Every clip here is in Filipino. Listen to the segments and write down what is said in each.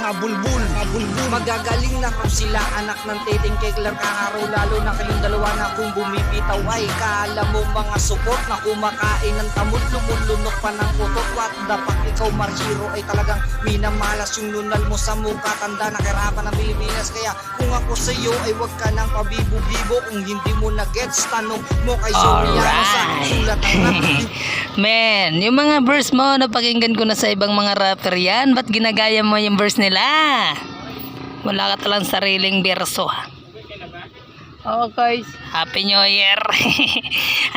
mga bulbul. Magagaling na kung sila anak ng titing kegler kaharaw, lalo na kayong dalawa na kung bumibitaw ay kaala mo mga support na kumakain ng tamot, lumulunok pa ng putot. What the fuck, ikaw Marchiro ay talagang minamalas yung nunal mo sa mukha, tanda na kahirapan ng Pilipinas. Kaya kung ako sa iyo ay wag ka nang pabibo-bibo, kung hindi mo na gets tanong mo kay Soriano sa sulat ang rap. Men, yung mga verse mo napakinggan ko na sa ibang mga rapper yan. Ba't ginagaya mo yung verse nila? Wala ka talang sariling berso. Oh guys, Happy New Year.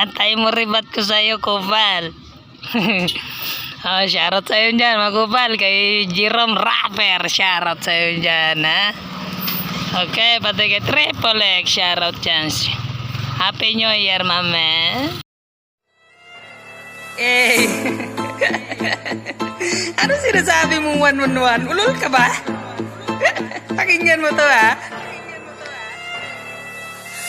Antay mo ribat ko sa'yo, Kupal. Oh, shoutout sa'yo dyan, mga Kupal. Kay Jerome Rapper, shoutout sa'yo dyan, ha? Okay, pati kay Triple X, shoutout dyan. Happy New Year, mama. Eh, ano sinasabi mo 111? Ulol ka ba? Pakinggan mo to, ha?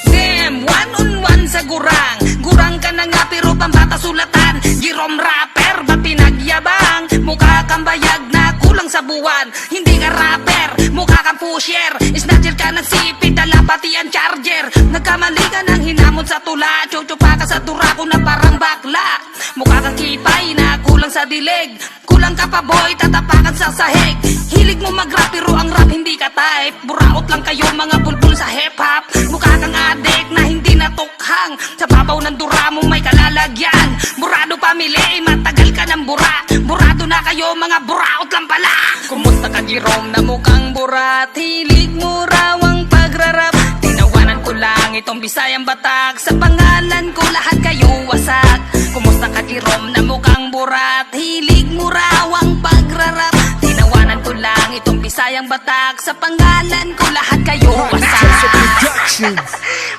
Damn, 1-on-1 sa gurang. Gurang ka na nga pero pambata sulatan. Jerome Rapper, ba't pinagyabang? Mukha kang bayag na kulang sa buwan. Hindi ka rapper, mukha kang pusher. Snatcher ka ng sipit, dala pati ang charger. Nagkamali ka ng hinamon sa tula. Chuchupa ka sa durako na parang bakla. Mukha kang kipay na kulang sa dilig. Kulang ka pa boy, tatapakan sa sahig. Hilig mo mag-rap pero ang rap hindi ka type. Buraot lang kayo mga bulbul sa hip-hop. Mukha kang adik na hindi natukhang. Sa babaw ng dura mo may kalalagyan. Burado pamili, matagal ka ng bura. Burado na kayo mga buraot lang pala. Kumusta ka Jerome na mukhang burat? Hilig mo raw ang pagrarap. Tinawanan ko lang itong Bisayang Batak. Sa pangalan ko lahat kayo wasak. Kumusta ka Jerome na mukhang burat? Hilig mo raw ang pagrarap. Tinawanan ko lang itong Bisayang Batak. Sa pangalan ko lahat kayo wasak.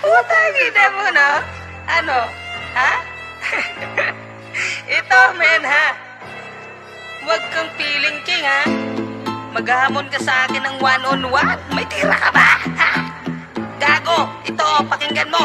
Utangin na mo, no? Ano? Ha? Ito, men, ha? Huwag kang feeling king, ha? Maghahamon ka sa akin ng 1-on-1? May tira ka ba? Ha? Gago, ito, pakinggan mo.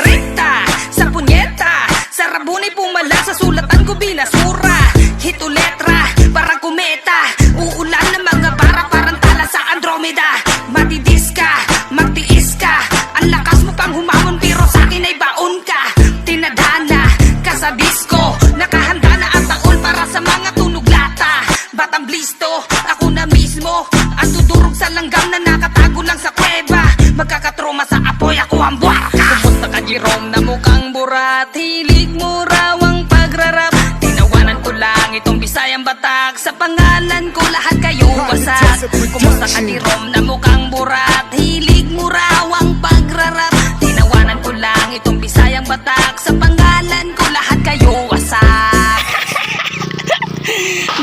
Rikta, sa punyeta, sa rabunay pumala, sa sulatan ko binasura. Hito letra, parang kumeta. Uulan ng mga bara, parang tala sa Andromeda. Matidis ka, magtiis ka. Ang lakas mo pang humamon, pero sa akin ay baon ka. Tinadhana ka sa disco. Nakahanda na ang taon para sa mga tunog lata. Batang blisto, ako na mismo. Ang tudurog sa langgam na nakatago lang sa kuweba. Magkakatroma sa apoy, ako ang buwaka. Kumusta ka Jerome na mukhang burat? Hilig mo raw ang pagrarap. Tinawanan ko lang itong Bisayang Batak. Sa pangalan ko lahat kayo wasak. Kumusta ka Jerome na mukhang burat? Hilig mo raw ang pagrarap. Tinawanan ko lang itong Bisayang Batak. Sa pangalan ko lahat kayo wasak.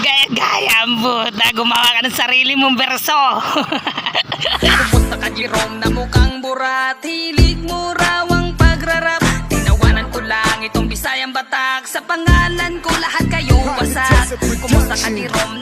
Gaya-gaya ang buta. Gumawa ka ng sarili mong berso. Kumusta ka Jerome na mukhang burat? Hilig mo raw ang pagrarap. Tinawanan ko lang itong Bisayang Batak. Sa pangalan ko lahat kayo wasak. Kumusta ka Jerome